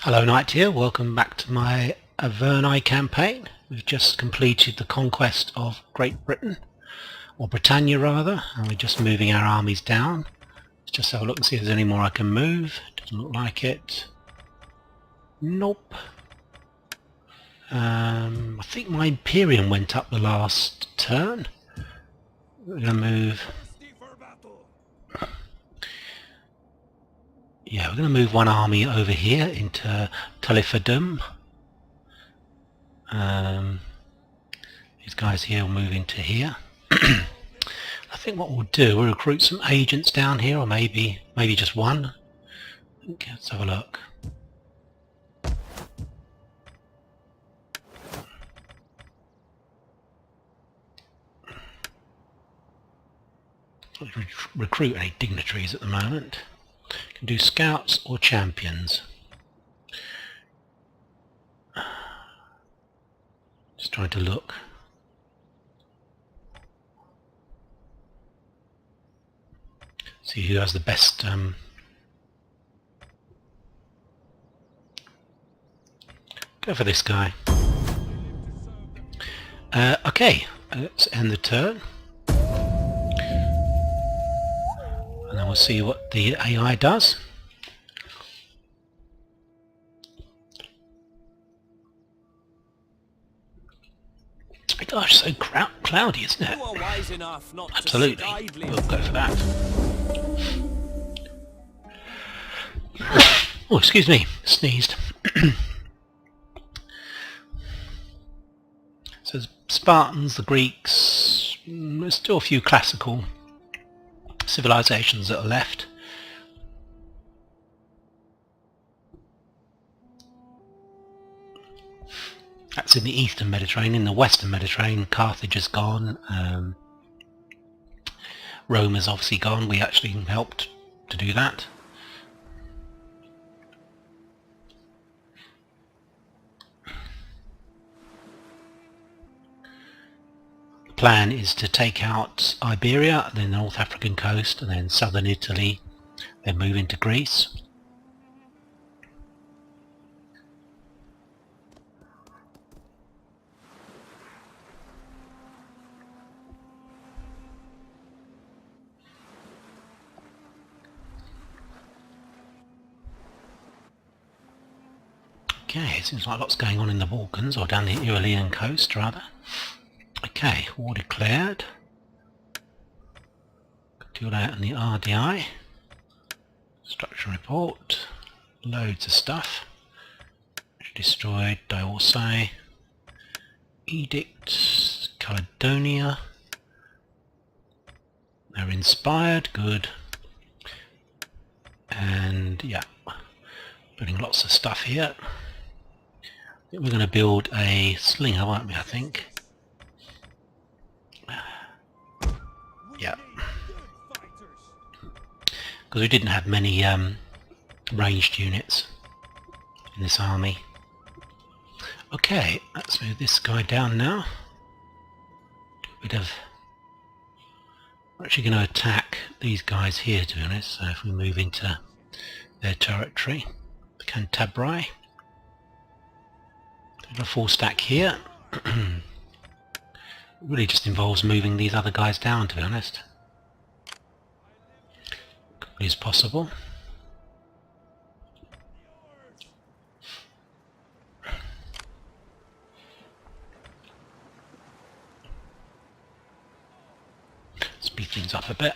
Hello Knight here, welcome back to my Arverni campaign. We've just completed the conquest of Great Britain, or Britannia rather, and we're just moving our armies down. Let's just have a look and see if there's any more I can move. Doesn't look like it. Nope. I think my Imperium went up the last turn. We're going to move... Yeah, we're going to move one army over here into Talifadum. These guys here will move into here. I think what we'll do, we'll recruit some agents down here, or maybe just one. Okay, let's have a look. Let's recruit any dignitaries at the moment. Can do scouts or champions. Just trying to look. See who has the best go for this guy. Okay, let's end the turn. And then we'll see what the AI does. Gosh, so cloudy, isn't it? Absolutely. We'll go for that. Oh, excuse me. Sneezed. So Spartans, the Greeks, there's still a few classical civilizations that are left. That's in the eastern Mediterranean. In the western Mediterranean, Carthage is gone. Rome is obviously gone. We actually helped to do that. The plan is to take out Iberia, then the North African coast, and then southern Italy, then move into Greece. Okay, it seems like lots going on in the Balkans, or down the Ionian coast rather. Okay, war declared. Do that in the RDI. Structure report. Loads of stuff. Destroyed Diorsai. Edict. Caledonia. They're inspired, good. And yeah, building lots of stuff here. I think we're going to build a slinger, won't we, I think? Yeah. Because we didn't have many ranged units in this army. Okay, let's move this guy down now. Do a bit of... We're actually going to attack these guys here, to be honest. So if we move into their territory, the Cantabri. A full stack here. It really just involves moving these other guys down, to be honest. Quickly as possible. Speed things up a bit.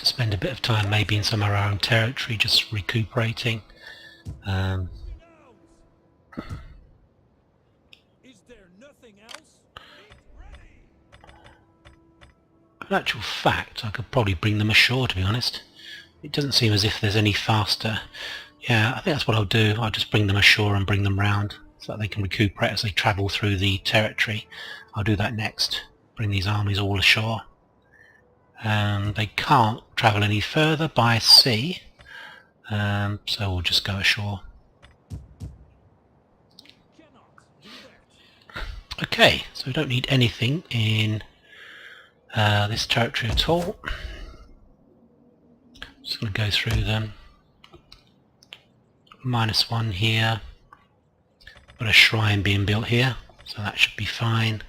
Spend a bit of time maybe in some of our own territory just recuperating. In actual fact, I could probably bring them ashore, to be honest. It doesn't seem as if there's any faster. Yeah, I think that's what I'll do. I'll just bring them ashore and bring them round so that they can recuperate as they travel through the territory. I'll do that next. Bring these armies all ashore. They can't travel any further by sea, so we'll just go ashore. Okay, so we don't need anything in this territory at all. Just going to go through them. -1 here. Got a shrine being built here, so that should be fine.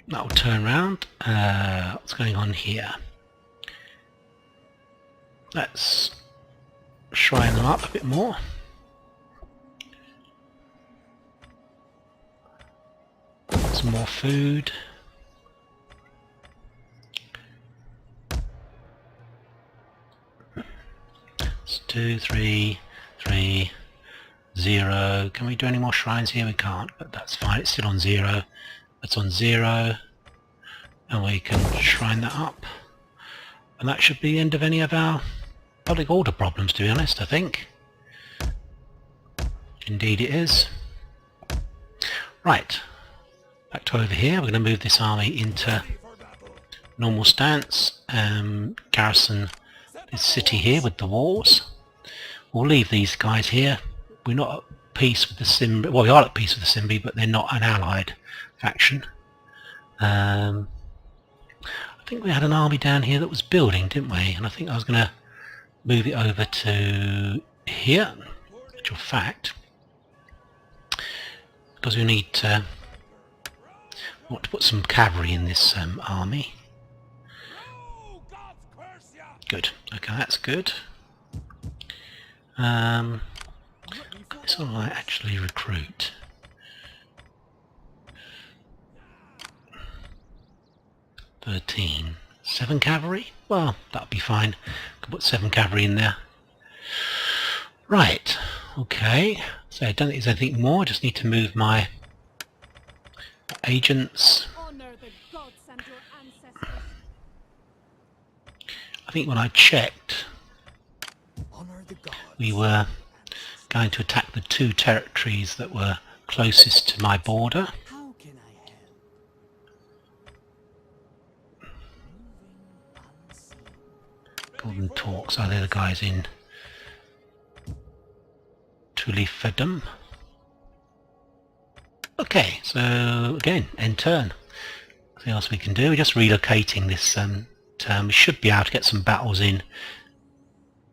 That will turn around. What's going on here? Let's shrine them up a bit more. Some more food. It's 2, 3, 3, 0. Can we do any more shrines here? We can't, but that's fine. It's still on 0. That's on 0. And we can shrine that up. And that should be the end of any of our public order problems, to be honest, I think. Indeed it is. Right. Back to over here. We're going to move this army into normal stance. Garrison this city here with the walls. We'll leave these guys here. We're not at peace with the Simbi. Well, we are at peace with the Simbi, but they're not an allied faction. I think we had an army down here that was building, didn't we? And I think I was going to move it over to here. In actual fact, because we need to want to put some cavalry in this army. Good. Okay, that's good. This one might actually recruit. "13. 7 cavalry? Well, that'll be fine. Can put 7 cavalry in there. Right. Okay. So I don't think there's anything more. I just need to move my agents. I think when I checked, we were going to attack the 2 territories that were closest to my border. Golden Talks, are they the guys in Tulifedum? Okay, so again, end turn. Nothing else we can do. We're just relocating this turn. We should be able to get some battles in,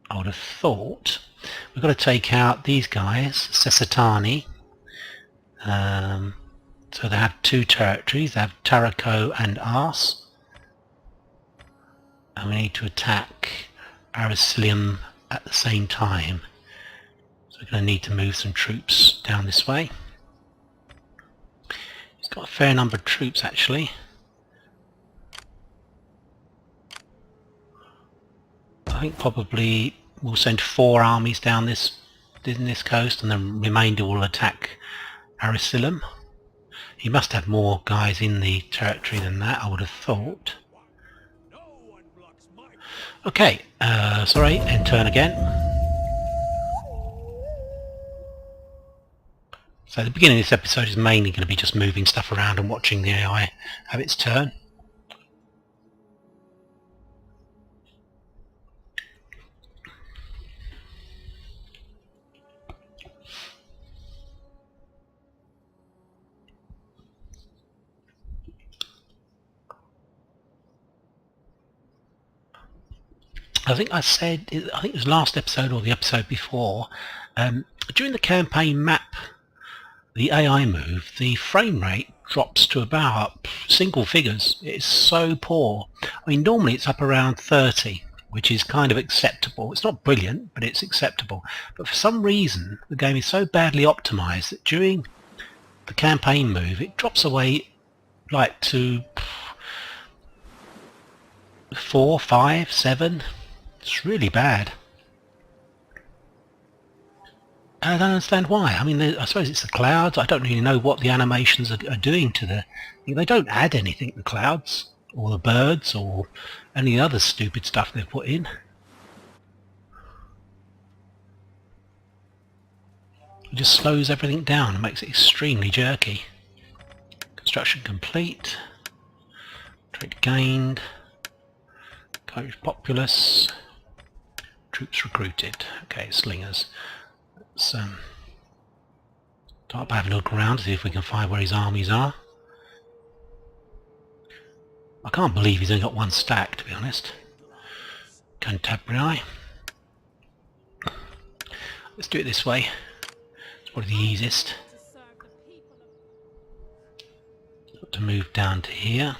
I would have thought. We've got to take out these guys, Sesatani. So they have 2 territories. They have Tarako and Ars. And we need to attack Aracilium at the same time. So we're going to need to move some troops down this way. He's got a fair number of troops actually. I think probably we'll send 4 armies down this coast, and the remainder will attack Aracilium. He must have more guys in the territory than that, I would have thought. Okay, sorry, end turn again. So the beginning of this episode is mainly going to be just moving stuff around and watching the AI have its turn. I think I said, I think it was last episode or the episode before, during the campaign map, the AI move, the frame rate drops to about single figures. It's so poor. I mean, normally it's up around 30, which is kind of acceptable. It's not brilliant, but it's acceptable. But for some reason, the game is so badly optimized that during the campaign move, it drops away like to 4, 5, 7. It's really bad. And I don't understand why. I mean, I suppose it's the clouds. I don't really know what the animations are doing to the... They don't add anything, the clouds, or the birds, or any other stupid stuff they've put in. It just slows everything down and makes it extremely jerky. Construction complete. Trade gained. Courage populace. Troops recruited. Okay, slingers. Let's start by having a look around to see if we can find where his armies are. I can't believe he's only got one stack, to be honest. Cantabria. Let's do it this way. It's probably the easiest. Got to move down to here.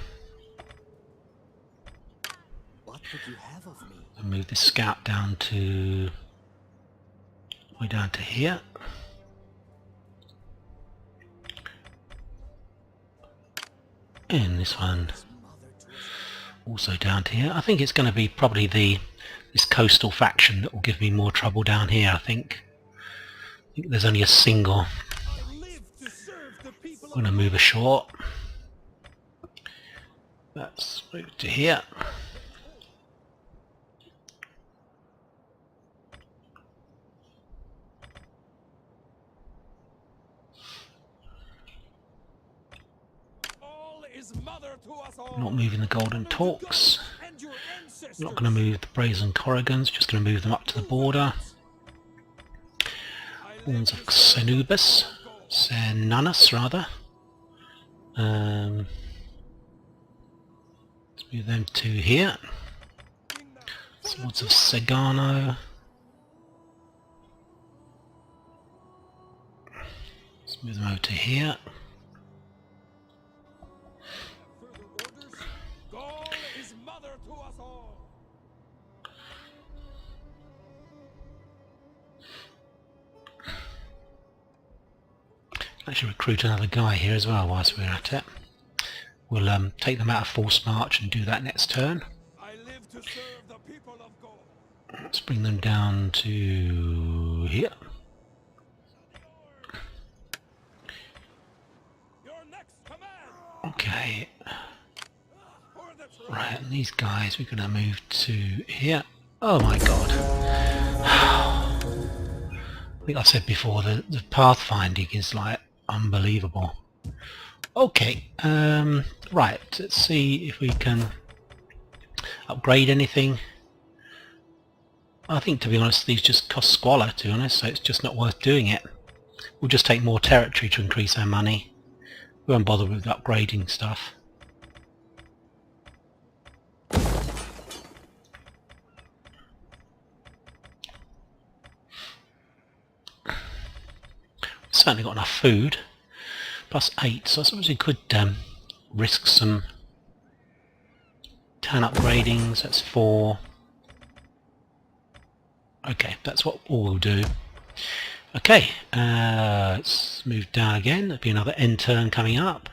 And move this scout down to... way down to here. And this one also down to here. I think it's going to be probably this coastal faction that will give me more trouble down here, I think. There's only a single. I'm going to move ashore. Let's move to here. Not moving the golden talks. Not going to move the brazen corrigans, just going to move them up to the border. Horns of Cenubus, Cenanus rather. Let's move them to here. Swords of Segano. Let's move them over to here. Actually recruit another guy here as well whilst we're at it. We'll take them out of forced march and do that next turn. Let's bring them down to here. Okay. Right, and these guys we're going to move to here. Oh my god. I think I said before, the pathfinding is like unbelievable. Okay, right, let's see if we can upgrade anything. I think, to be honest, these just cost squalor, to be honest, so it's just not worth doing it. We'll just take more territory to increase our money. We won't bother with upgrading stuff. Certainly got enough food, plus 8, so I suppose we could risk some town upgradings. That's 4. Okay, that's what all we'll do. Okay, let's move down again. There'll be another end turn coming up.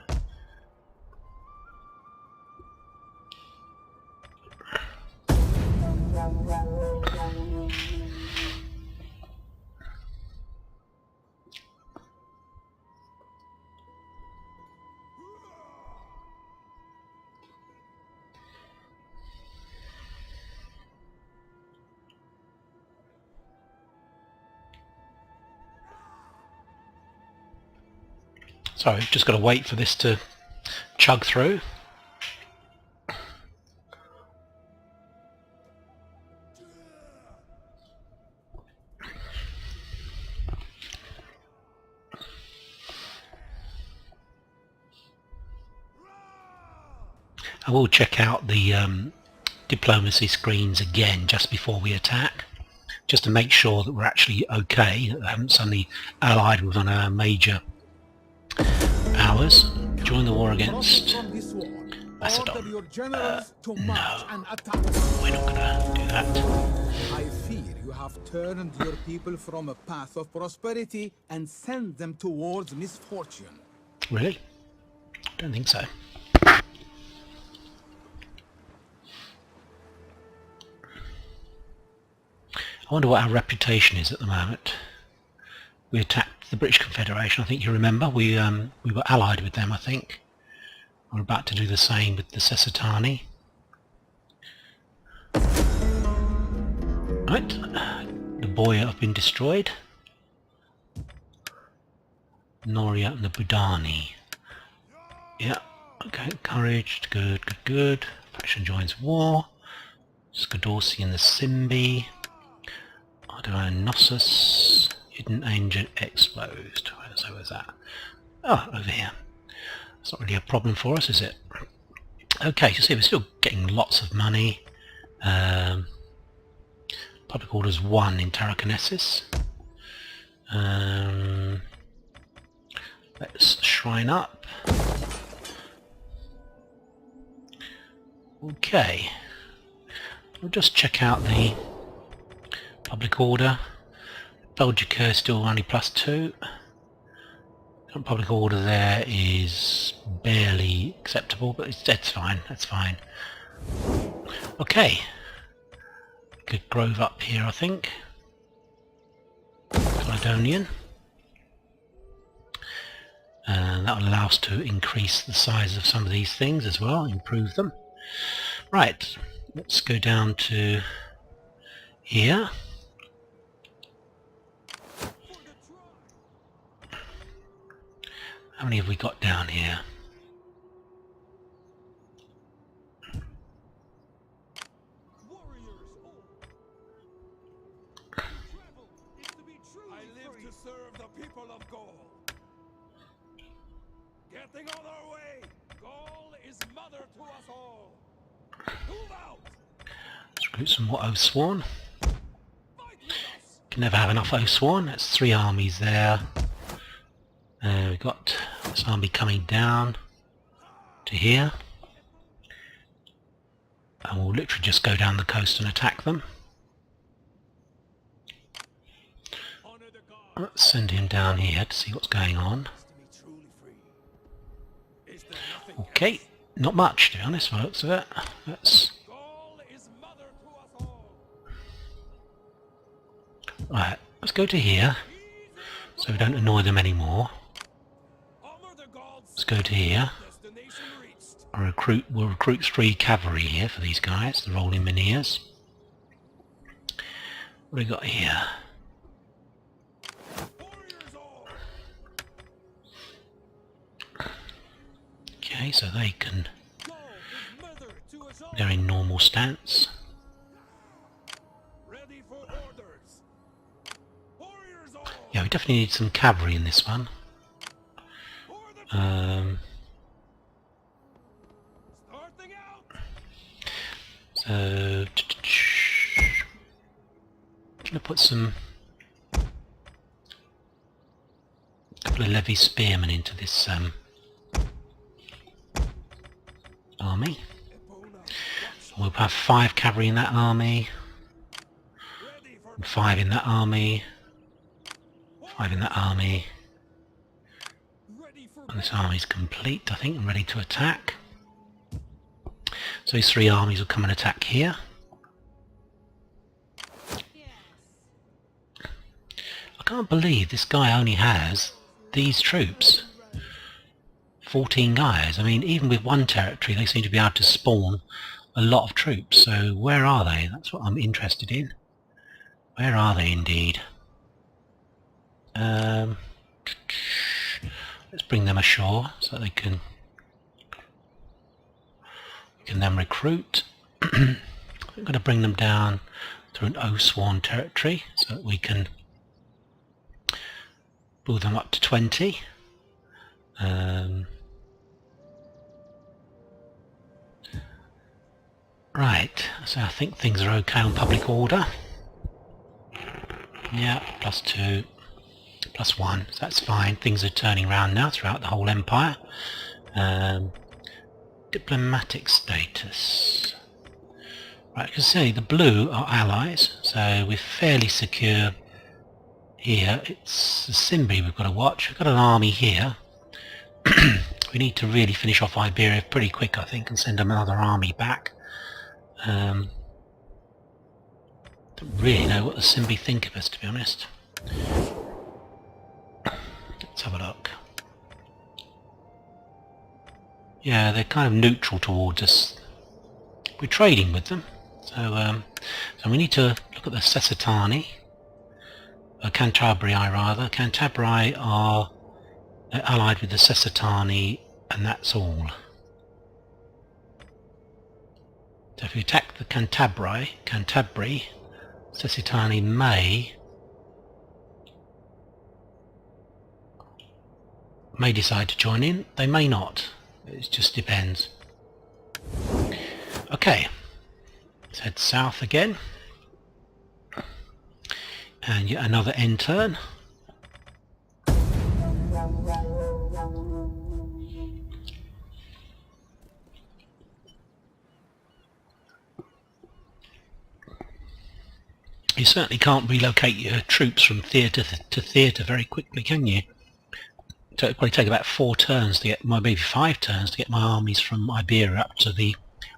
So I've just got to wait for this to chug through. I will check out the diplomacy screens again just before we attack, just to make sure that we're actually okay, that we haven't suddenly allied with one of our major powers. Join the war against Macedon. No, we're not going to do that. I fear you have turned your people from a path of prosperity and sent them towards misfortune. Really? Don't think so. I wonder what our reputation is at the moment. We attacked the British Confederation, I think you remember. We were allied with them, I think. We're about to do the same with the Sesotani. Right, the Boya have been destroyed. Noria and the Budani. Yeah, okay, encouraged, good, good, good. Faction joins war. Skadorsi and the Simbi. Arverni, hidden engine exposed. So where's that? Oh, over here. It's not really a problem for us, is it? Okay, so see, we're still getting lots of money. Public orders 1 in Tarraconensis. Let's shrine up. Okay, we'll just check out the public order. Belgica is still only +2. Public order there is barely acceptable, but that's fine, that's fine. Okay, good grove up here, I think. Caledonian. And that will allow us to increase the size of some of these things as well, improve them. Right, let's go down to here. How many have we got down here? I live to serve the people of Gaul. Getting on our way. Gaul is mother to us all. Move out. Let's recruit some more Oathsworn. Can never have enough Oathsworn. That's 3 armies there. We've got this army coming down to here. And we'll literally just go down the coast and attack them. Let's send him down here to see what's going on. Okay, not much to be honest by the looks of it. Right, let's go to here so we don't annoy them anymore. Let's go to here. We'll recruit 3 cavalry here for these guys, the rolling Minears. What do we got here? Okay, so they're in normal stance. Yeah, we definitely need some cavalry in this one. So I'm gonna put a couple of levy spearmen into this army. We'll have 5 cavalry in that army, and 5 in that army, 5 in that army, and this army is complete, I think, and ready to attack. So these 3 armies will come and attack here. I can't believe this guy only has these troops. 14 guys. I mean, even with 1 territory, they seem to be able to spawn a lot of troops. So where are they? That's what I'm interested in. Where are they indeed? Let's bring them ashore so they can then recruit. I'm going to bring them down through an Oathsworn territory so that we can build them up to 20. Right, so I think things are okay on public order. Yeah, +2, +1, so that's fine. Things are turning around now throughout the whole empire. Diplomatic status. Right, you can see the blue are allies, so we're fairly secure here. It's the Cimbri we've got to watch. We've got an army here. We need to really finish off Iberia pretty quick, I think, and send another army back. Don't really know what the Cimbri think of us, to be honest. Let's have a look. Yeah, they're kind of neutral towards us. We're trading with them, so we need to look at the Cessitani, Cantabrii rather. Cantabrii are allied with the Cessitani, and that's all. So if we attack the Cantabrii, Cessitani may decide to join in. They may not. It just depends. Okay, let's head south again. And yet another end turn. You certainly can't relocate your troops from theatre to theatre very quickly, can you? So it'd probably take about 4 turns to get, well, maybe 5 turns to get my armies from Iberia up to the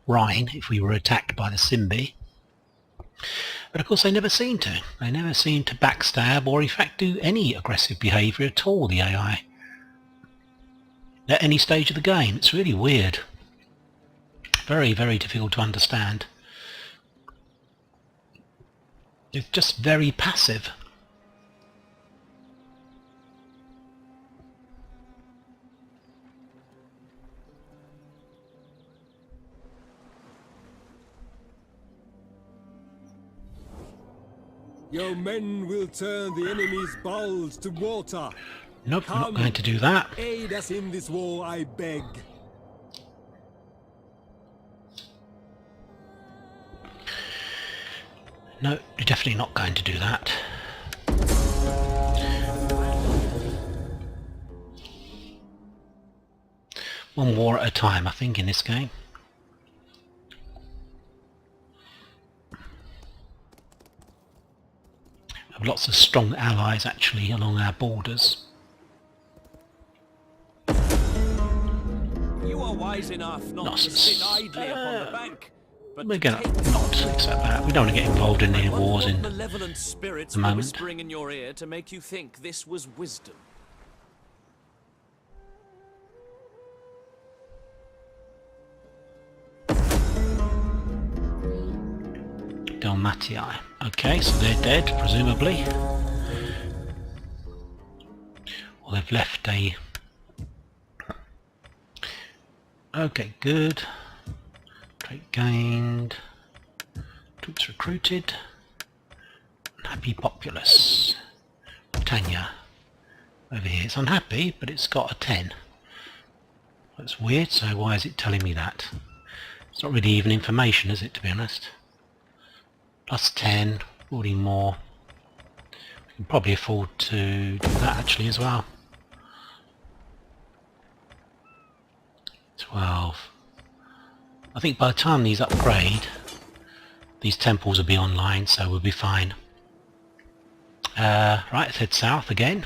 Rhine if we were attacked by the Simbi. But of course they never seem to. They never seem to backstab or in fact do any aggressive behaviour at all, the AI. At any stage of the game. It's really weird. Very, very difficult to understand. It's just very passive. Your men will turn the enemy's bowels to water. Nope, we're not going to do that. Aid us in this war, I beg. No, you're definitely not going to do that. One war at a time, I think, in this game. We have lots of strong allies, actually, along our borders. You are wise enough not to sit idly upon the bank. But we're going to not accept that. We don't want to get involved in any wars in malevolent spirits the moment. whispering in your ear to make you think this was wisdom. Dalmatii. Okay, so they're dead, presumably. Or they've left a... Okay, good. Trait gained. Troops recruited. Unhappy populace. Britannia. Over here. It's unhappy, but it's got a 10. That's weird, so why is it telling me that? It's not really even information, is it, to be honest? Plus 10, already more. We can probably afford to do that actually as well. 12. I think by the time these upgrade, these temples will be online, so we'll be fine. Right, let's head south again.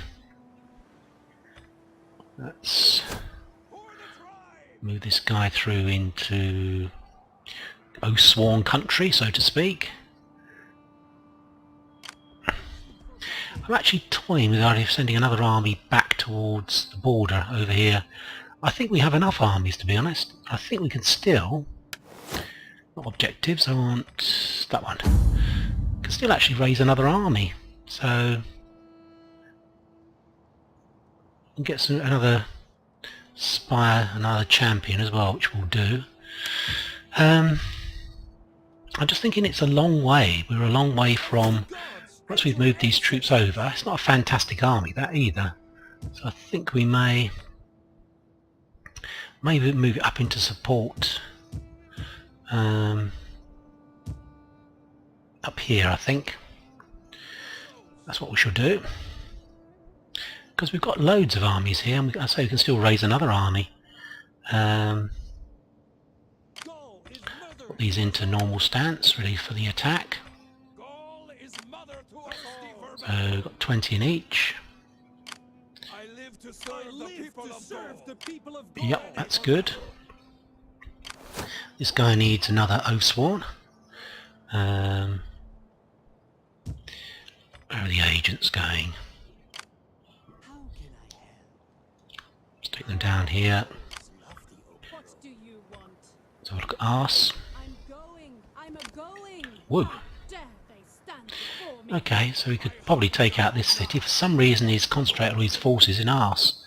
Let's move this guy through into Oath-sworn country, so to speak. I'm actually toying with the idea of sending another army back towards the border over here. I think we have enough armies, to be honest. I think we can still... Not objectives, I want that one. Can still actually raise another army. So... we can get some, another spire, another champion as well, which we'll do. I'm just thinking it's a long way. We're a long way from... Once we've moved these troops over, it's not a fantastic army, that either. So I think we may maybe move it up into support. Up here, I think. That's what we should do. Because we've got loads of armies here, and I say we can still raise another army. Put these into normal stance, ready for the attack. So we've got 20 in each. I live to serve the people of God. Yep, that's good. This guy needs another Oath-sworn. Where are the agents going? Let's take them down here. What do you want? So look at arse. I'm a-going. Woo. How dare they stand before me? Okay, so we could probably take out this city. For some reason he's concentrated all his forces in arse.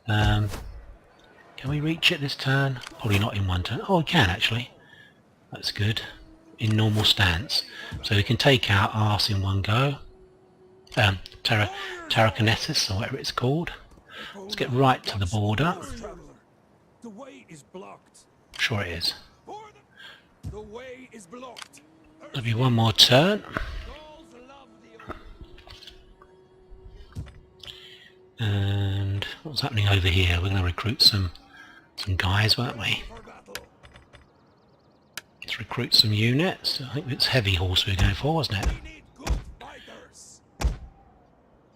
Can we reach it this turn? Probably not in one turn. Oh, we can actually. That's good. In normal stance. So we can take out arse in one go. Tarraconensis, or whatever it's called. Let's get right to the border. The way is blocked. Sure it is. The The way is blocked. There'll be one more turn. Gauls love the And what's happening over here? We're going to recruit some guys, weren't we? for battle. Let's recruit some units. I think it's heavy horse we were going for, wasn't it? We need good fighters.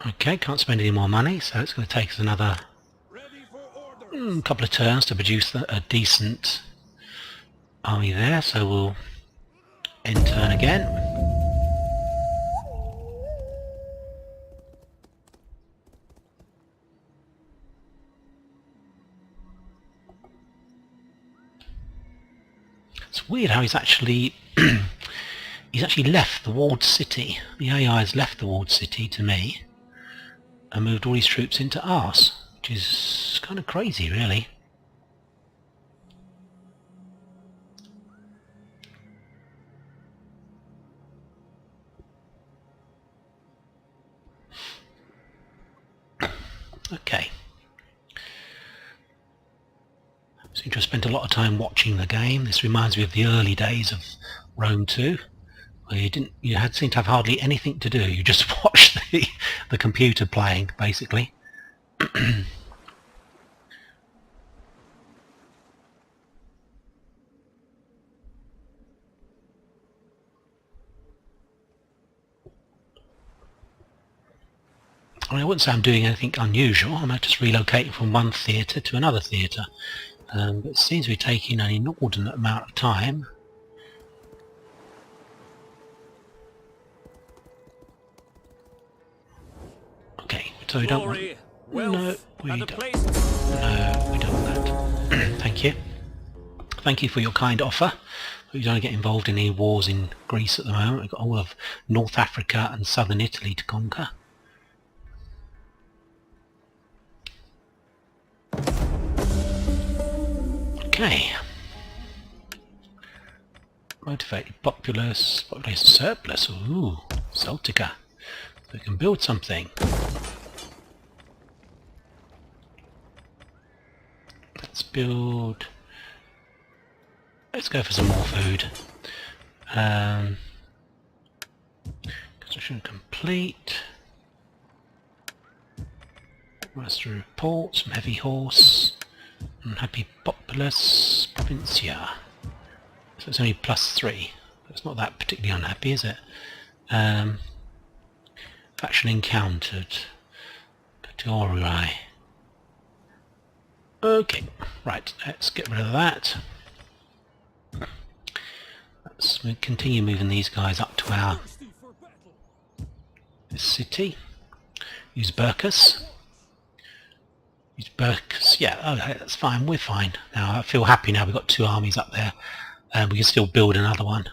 Okay, can't spend any more money, so it's going to take us another Ready for orders. couple of turns to produce a decent army there, so we'll end turn again. It's weird how he's actually left the walled city. The AI has left the walled city to me and moved all his troops into ours, which is kind of crazy, really. Okay. Seem to have spent a lot of time watching the game. This reminds me of the early days of Rome 2, where you seemed to have hardly anything to do. You just watched the computer playing, basically. I wouldn't say I'm doing anything unusual. I'm just relocating from one theatre to another theatre. But it seems to be taking an inordinate amount of time. Okay, so we don't want... Glory, No, wealth, we and a don't. place. No, we don't want that. Thank you. Thank you for your kind offer. We don't get involved in any wars in Greece at the moment. We've got all of North Africa and southern Italy to conquer. Okay. Motivated populace, population surplus. Ooh, Celtica. So we can build something. Let's build... Let's go for some more food. Construction complete. Master report, some heavy horse. Unhappy populace, provincia. So it's only +3. It's not that particularly unhappy, is it? Faction encountered. Category. Okay, right, let's get rid of that. Let's continue moving these guys up to our Thirsty for battle. city. Use Burkus. Use Burkus. Yeah, okay, that's fine. We're fine. Now I feel happy now we've got 2 armies up there. We can still build another one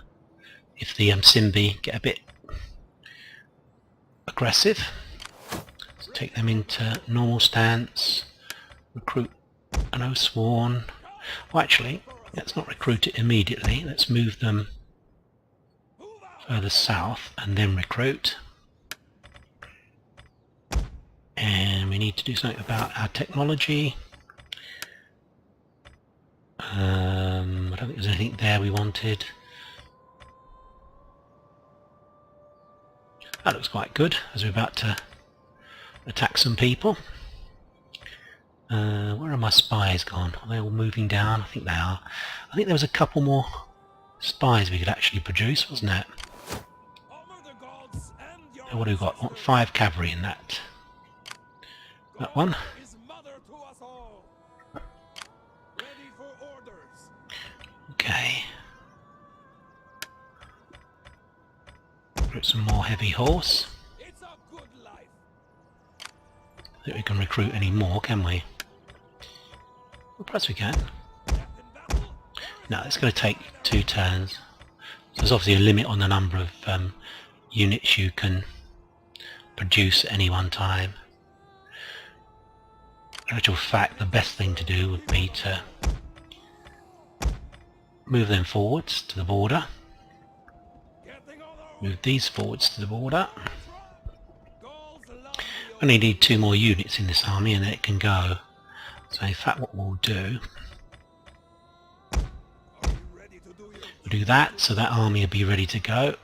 if the Simbi get a bit aggressive. Let's take them into normal stance. Recruit an Osworn. Well, actually, let's not recruit it immediately. Let's move them further south and then recruit. And we need to do something about our technology. I don't think there's anything there we wanted. That looks quite good as we're about to attack some people. Where are my spies gone? Are they all moving down? I think they are. I think there was a couple more spies we could actually produce, wasn't it? Honor the gods and your What do we got? What, 5 cavalry in that one. is mother to us all. Ready for orders. Okay. Recruit some more heavy horse. It's a good life. I think we can recruit any more, can we? Well, perhaps we can. Captain Battle. No, it's going to take 2 turns. So there's obviously a limit on the number of units you can produce at any one time. In actual fact, the best thing to do would be to move them forwards to the border. Getting on our Move these forwards to the border. Gauls love I only need 2 more units in this army and then it can go. So in fact what we'll do, Are you ready to do your we'll Do that, so that army will be ready to go.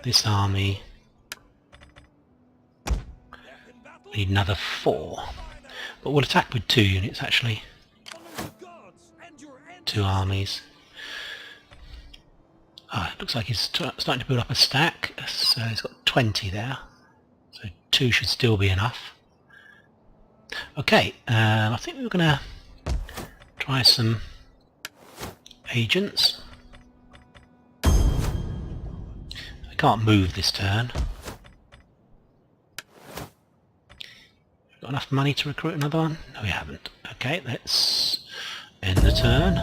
This army need another 4, but we'll attack with 2 units actually. 2 armies. Ah, it looks like he's starting to build up a stack, so he's got 20 there. So 2 should still be enough. Okay, I think we're going to try some agents. I can't move this turn. Got enough money to recruit another one? No, we haven't. Okay, let's end the turn.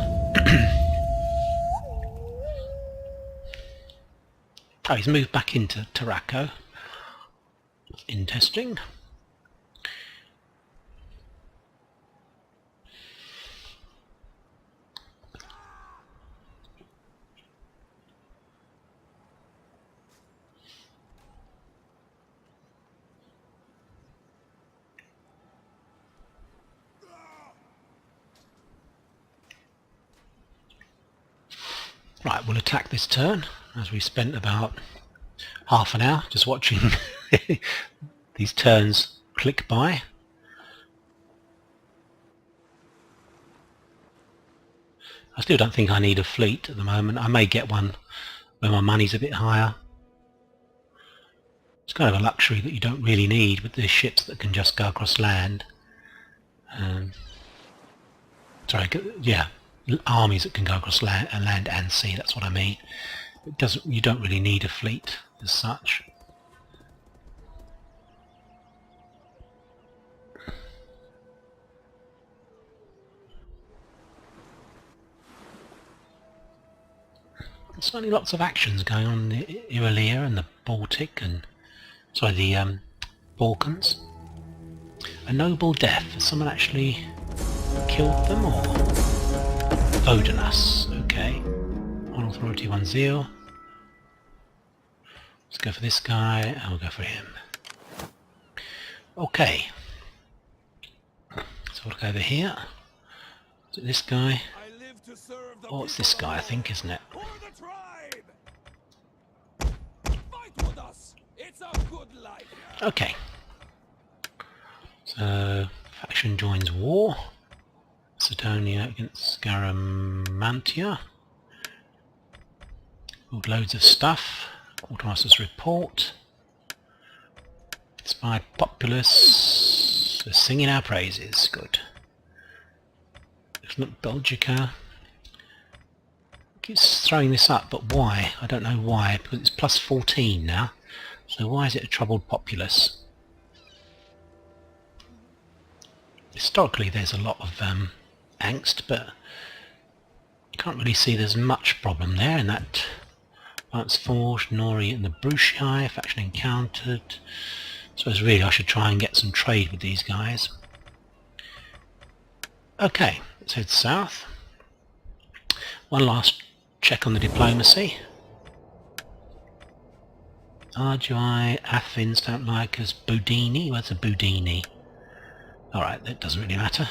Oh, he's moved back into Tarraco. Interesting. Right, we'll attack this turn, as we spent about half an hour just watching these turns click by. I still don't think I need a fleet at the moment. I may get one when my money's a bit higher. It's kind of a luxury that you don't really need with the ships that can just go across land. Sorry, yeah, armies that can go across land and sea, that's what I mean. You don't really need a fleet as such. There's certainly lots of actions going on in the Iberia and the Baltic and the Balkans. A noble death. Has someone actually killed them or Odinus? Okay. One authority, one zeal. Let's go for this guy. I'll go for him. Okay. So we'll go over here. Is it this guy? Oh, it's this guy, I think, isn't it? Okay. So, faction joins war. Macedonia against Scaramantia. Build loads of stuff. Quartermaster's report. Inspired populace. They're singing our praises. Good. Excellent. Belgica. Keeps throwing this up, but why? I don't know why, because it's plus 14 now. So why is it a troubled populace? Historically there's a lot of angst, but you can't really see there's much problem there in that. Lance Forge, Nori and the Brucii, faction encountered. So it's really I should try and get some trade with these guys. Okay, let's head south. One last check on the diplomacy. Argii, Athens don't like us. Budini, where's a Budini? Alright, that doesn't really matter.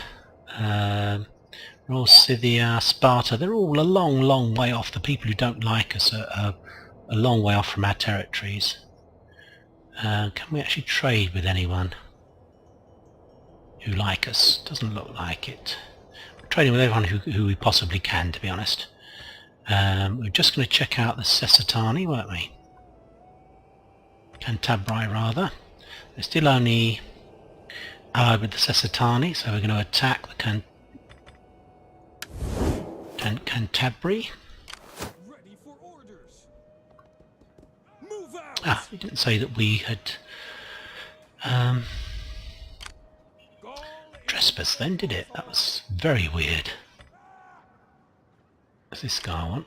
Royal Scythia, Sparta, they're all a long way off. The people who don't like us are a long way off from our territories. Can we actually trade with anyone who like us? Doesn't look like it. We're trading with everyone who we possibly can, to be honest. We're just going to check out the Sessatani, weren't we? Cantabri, rather. They're still only allied with the Sessatani, so we're going to attack the Cantabri. Ready for orders. Move out. Ah, we didn't say that we had trespassed then, did it? That was very weird. What's this guy want?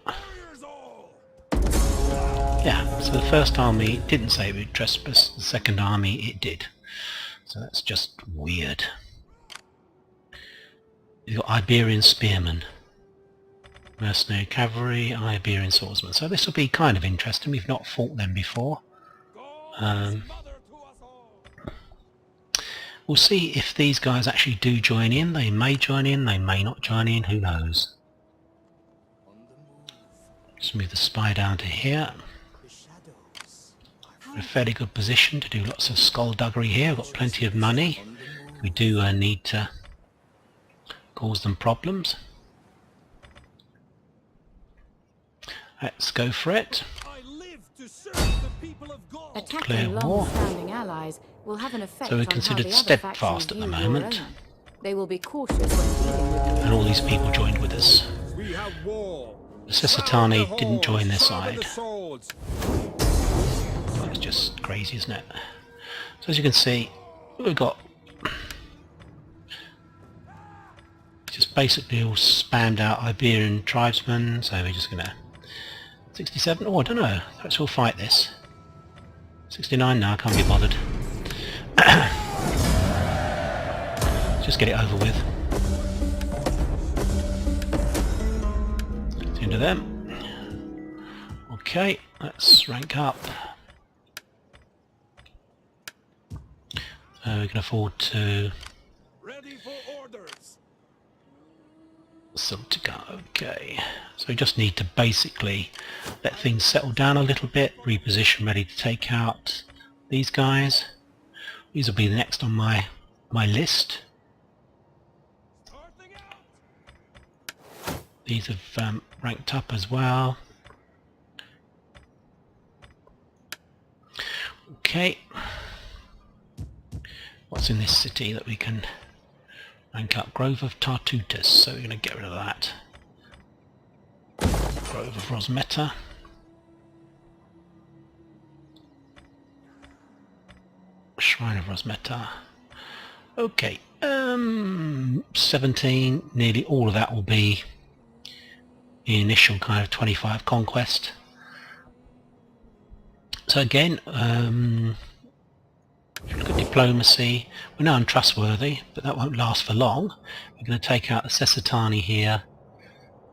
Yeah, so the first army didn't say we would trespass, the second army it did. So that's just weird. You've got Iberian spearmen, mercenary cavalry, Iberian swordsmen. So this will be kind of interesting. We've not fought them before. We'll see if these guys actually do join in. They may join in, they may not join in, who knows. Just move the spy down to here. In a fairly good position to do lots of skullduggery here. We've got plenty of money. We do need to cause them problems. Let's go for it. I live to serve the people of Gaul. Declare Attacking war. long-standing allies will have an effect So we're on how considered the other steadfast factions at the view your moment. own. They will be cautious when dealing with you. And all these people joined with us. We have war. The Sesatani Shroud the didn't join their sharpen the side. swords. That's just crazy, isn't it? So as you can see, we've got just basically all spammed out Iberian tribesmen, so we're just gonna 67. Oh, I don't know. Let's all fight this. 69 now. I can't be bothered. Just get it over with. It's into them. Okay, let's rank up. So we can afford to Ready for orders. Celtica. Okay, so we just need to basically let things settle down a little bit, reposition, ready to take out these guys. These will be the next on my list. Starting out. These have ranked up as well. Okay, what's in this city that we can rank up? Grove of Tartutus, so we're going to get rid of that. Grove of Rosmeta. Shrine of Rosmeta. Okay, 17, nearly all of that will be the initial kind of 25 conquest. So again, if you look at diplomacy, we're now untrustworthy, but that won't last for long. We're going to take out the Sesatani here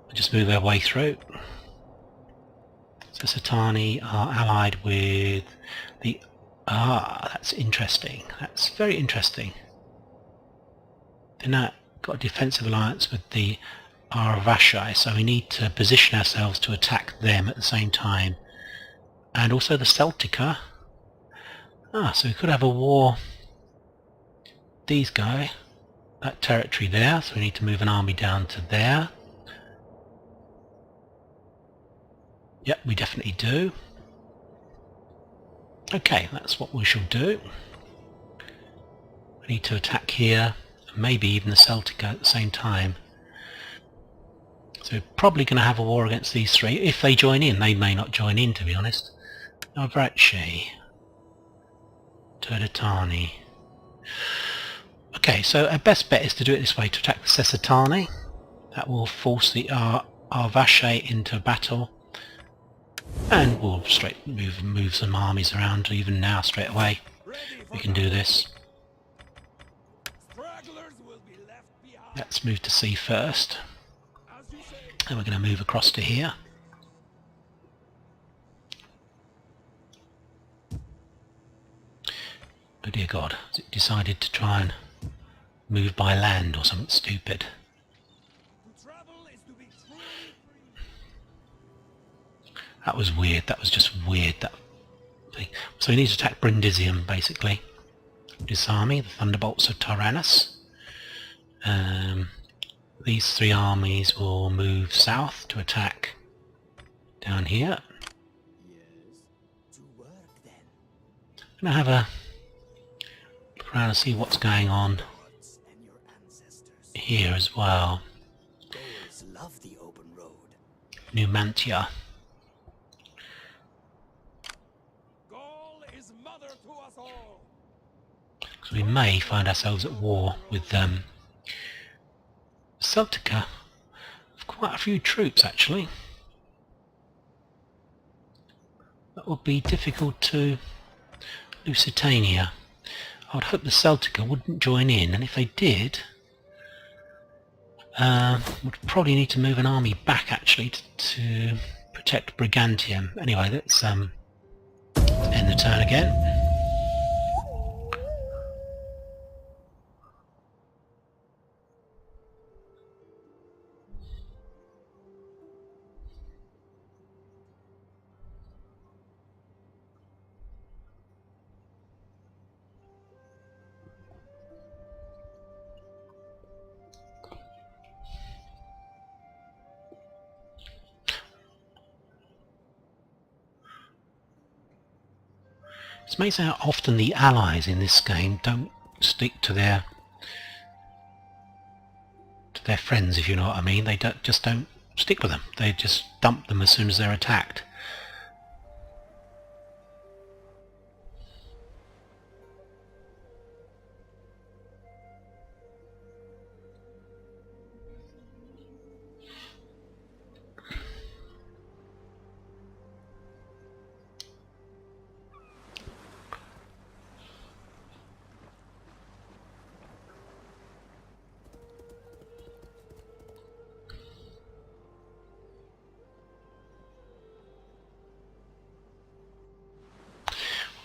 and just move our way through. Sesatani are allied with the... that's interesting. That's very interesting. They're now got a defensive alliance with the Arverni, so we need to position ourselves to attack them at the same time. And also the Celtica. So we could have a war. These guys, that territory there, so we need to move an army down to there. Yep, we definitely do. Okay, that's what we shall do. We need to attack here, and maybe even the Celtica at the same time. So we're probably going to have a war against these three. If they join in, they may not join in, to be honest. Arverni, Turdetani. Okay, so our best bet is to do it this way, to attack the Sesatani. That will force the Arverni into battle, and we'll straight move some armies around even now straight away. We can do this. Stragglers will be left behind. Let's move to sea first, As you say. and we're going to move across to here. Oh dear God, has it decided to try and move by land or something stupid? To travel is to be truly free. That was weird, that was just weird, that thing. So we need to attack Brindisium, basically. This army, the Thunderbolts of Tyrannus. These three armies will move south to attack down here. Yes, to work then. I'm going to have a look around and see what's going on Gods and your ancestors. here as well. Gauls love the open road. Numantia. Gaul is mother to us all. So we may find ourselves at war with Celtica. Quite a few troops actually. That would be difficult to Lusitania. I would hope the Celtica wouldn't join in, and if they did, would probably need to move an army back actually to protect Brigantium. Anyway, let's end the turn again. It's amazing how often the allies in this game don't stick to their friends, if you know what I mean. They just don't stick with them. They just dump them as soon as they're attacked.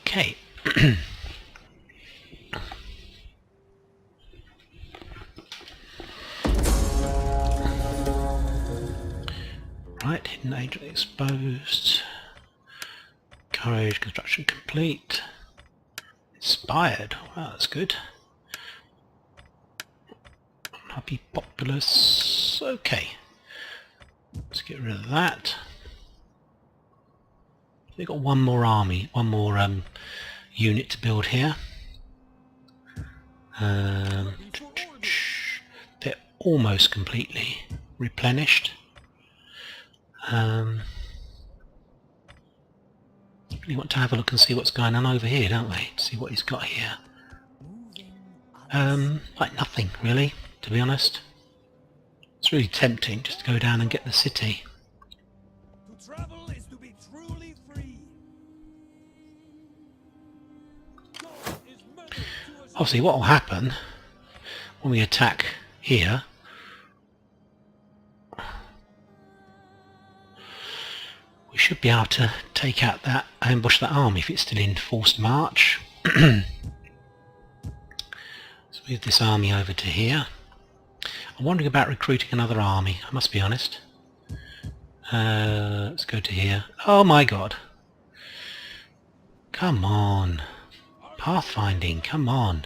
Okay. Right, hidden agent exposed. Courage, construction complete. Inspired, wow, that's good. Happy populace, okay. Let's get rid of that. We've got one more army, one more unit to build here. They're almost completely replenished. Really want to have a look and see what's going on over here, don't we? See what he's got here. Like nothing really, to be honest. It's really tempting just to go down and get the city. To travel is to be truly free. God is murdered to us. Obviously what will happen when we attack here, we should be able to take out that, ambush that army if it's still in forced march. Let's move this army over to here. I'm wondering about recruiting another army, I must be honest. Let's go to here. Oh my god. Come on. Pathfinding, come on.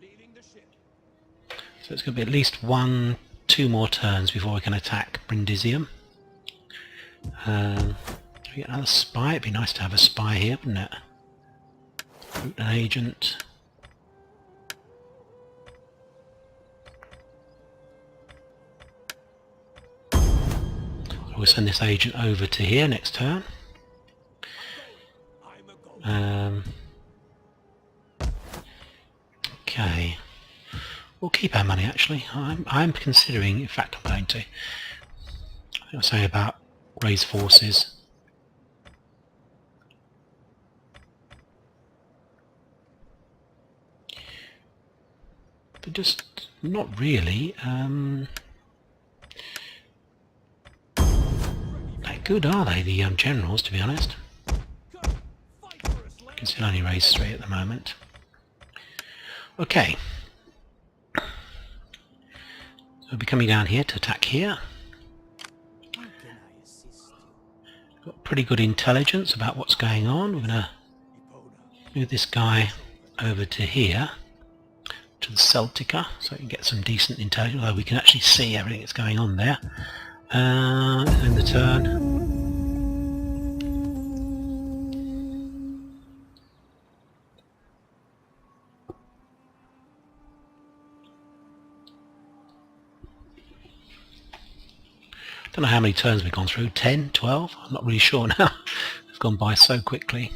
Leaving the ship. So it's going to be at least 2 more turns before we can attack Brindisium. Do we get another spy? It'd be nice to have a spy here, wouldn't it? Recruit an agent. We'll send this agent over to here next turn. Okay. We'll keep our money actually. I'm considering, in fact I'm going to. I think I'll say about raise forces. But just not really. That good are they, the generals, to be honest. I can still only raise 3 at the moment. Okay. So we'll be coming down here to attack here. Got pretty good intelligence about what's going on. We're going to move this guy over to here, to the Celtica, so we can get some decent intelligence, although we can actually see everything that's going on there. In the turn. Don't know how many turns we've gone through, 10, 12? I'm not really sure now. It's gone by so quickly.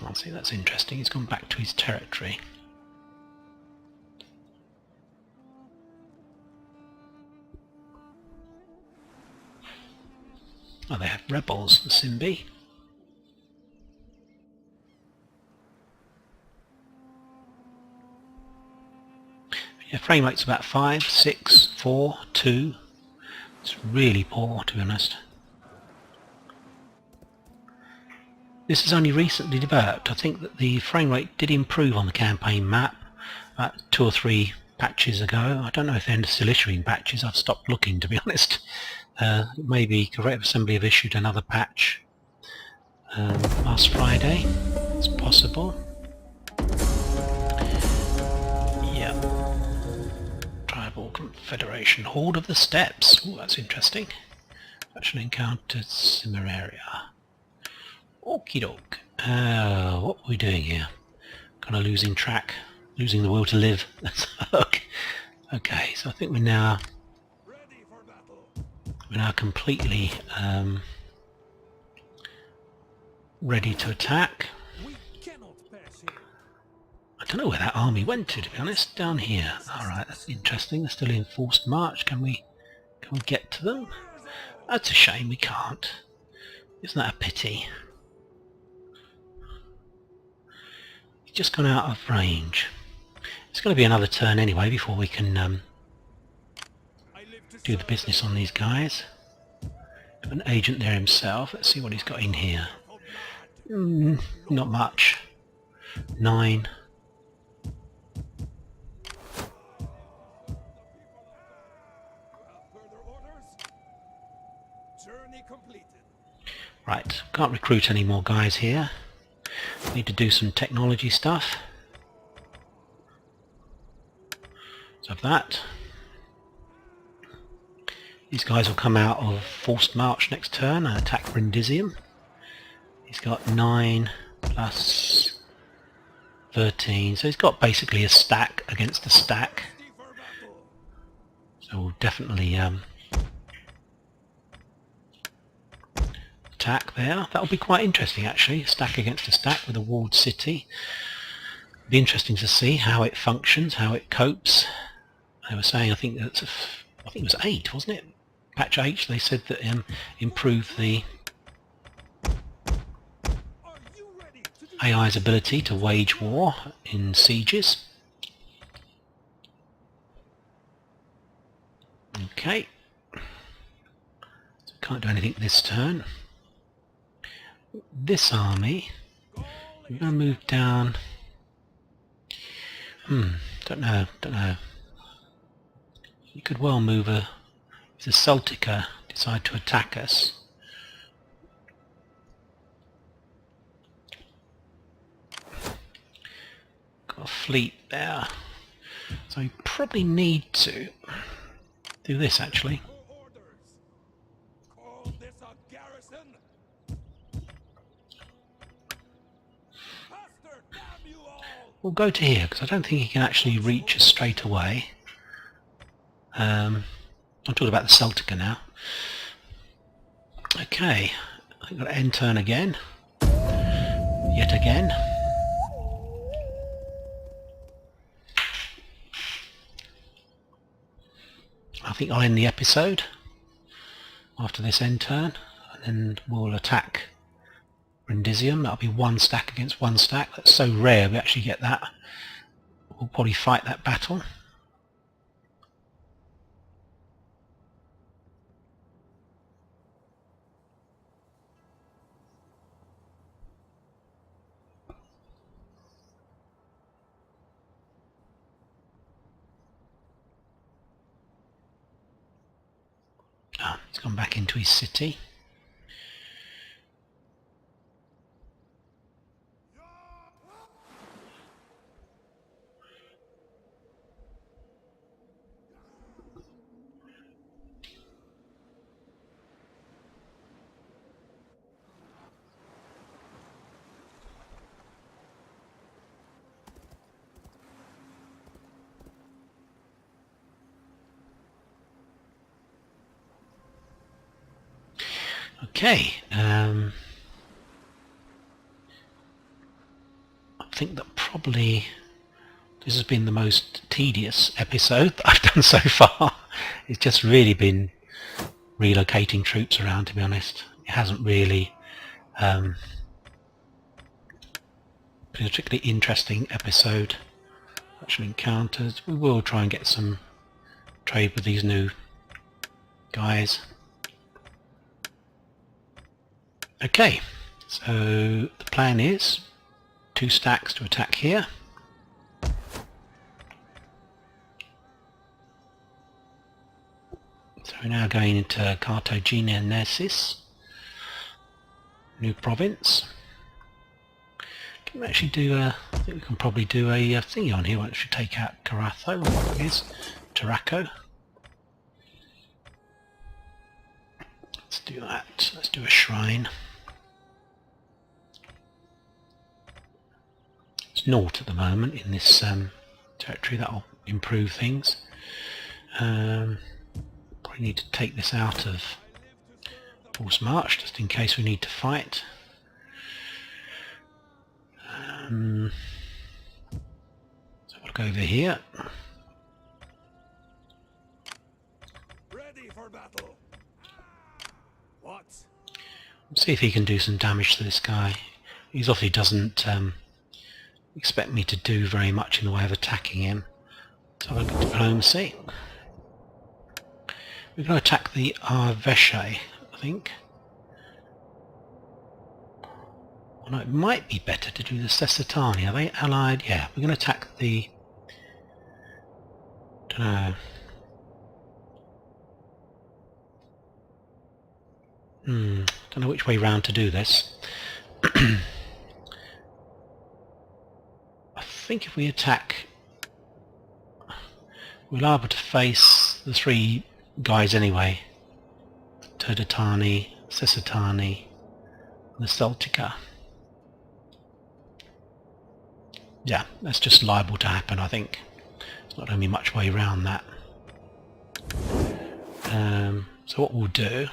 I'll see, that's interesting. He's gone back to his territory. Oh, they have rebels, the Simbi. Yeah, frame rate's about 5, 6, 4, 2. It's really poor, to be honest. This is only recently developed. I think that the frame rate did improve on the campaign map about 2 or 3 patches ago. I don't know if they're still issuing patches. I've stopped looking, to be honest. Maybe Corrective Assembly have issued another patch last Friday. It's possible. Yeah. Tribal Confederation. Horde of the Steppes. Oh, that's interesting. Actually encountered Iberia. Okie doke. What are we doing here? Kind of losing track. Losing the will to live. Okay, so I think we're now completely ready to attack. We cannot pass here. I don't know where that army went to be honest. Down here. Alright, that's interesting. They're still in forced march. Can we get to them? That's a shame we can't. Isn't that a pity? He's just gone out of range. It's going to be another turn anyway before we can do the business on these guys. Have an agent there himself. Let's see what he's got in here. Not much. 9. Further orders? Journey completed. Right, can't recruit any more guys here. Need to do some technology stuff. So of that. These guys will come out of forced march next turn and attack Brindisium. He's got 9 plus 13, so he's got basically a stack against a stack. So we'll definitely attack there. That'll be quite interesting actually, a stack against a stack with a walled city. Be interesting to see how it functions, how it copes. They were saying, I think it was 8, wasn't it? Patch 8, they said that improved the AI's ability to wage war in sieges. Okay. So can't do anything this turn. This army, we're going to move down. Don't know. You could well move if the Celtica decide to attack us. Got a fleet there, so we probably need to do this actually. Orders. Call this a garrison. Faster, damn you all! We'll go to here because I don't think he can actually reach us straight away. I'm talking about the Celtica now. Okay, I've got to end turn again. Yet again. I think I'll end the episode after this end turn, and then we'll attack Brindisium. That'll be 1 stack against 1 stack. That's so rare we actually get that. We'll probably fight that battle. He's gone back into his city. Okay, I think that probably this has been the most tedious episode that I've done so far. It's just really been relocating troops around, to be honest. It hasn't really been a particularly interesting episode. Actual encounters. We will try and get some trade with these new guys. Okay, so the plan is 2 stacks to attack here. we're now going into Carthagenesis, new province. Can we actually do a, I think we can probably do a thingy on here once we take out Caratho, or what it is, Taraco. Let's do that, let's do a shrine. It's naught at the moment in this territory, that'll improve things. Probably need to take this out of force march just in case we need to fight. So we'll go over here. Ready for battle. What? See if he can do some damage to this guy. He obviously doesn't expect me to do very much in the way of attacking him. So I'll get diplomacy. We're going to attack the Arverni, I think. Well, no, it might be better to do the Sessatani. Are they allied? Yeah, we're going to attack the... don't know. Don't know which way round to do this. I think if we attack, we're liable to face the three guys anyway. Turdatani, Sessatani, and the Celtica. Yeah, that's just liable to happen, I think. There's not going to be much way around that. So what we'll do,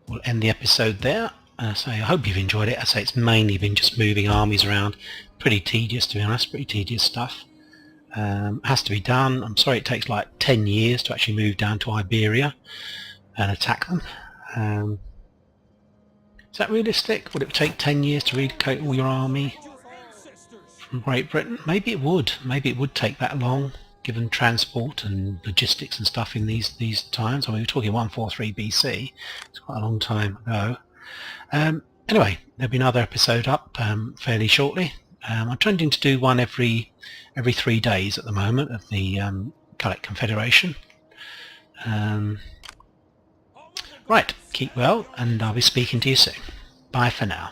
we'll end the episode there. So I hope you've enjoyed it. I say it's mainly been just moving armies around. Pretty tedious, to be honest. Pretty tedious stuff. Has to be done. I'm sorry it takes like 10 years to actually move down to Iberia and attack them. Is that realistic? Would it take 10 years to relocate all your army from Great Britain? Maybe it would. Maybe it would take that long, given transport and logistics and stuff in these times. I mean, we're talking 143 BC. It's quite a long time ago. Anyway, there'll be another episode up fairly shortly. I'm trying to do one every 3 days at the moment of the Gallic Confederation. Right, keep well, and I'll be speaking to you soon. Bye for now.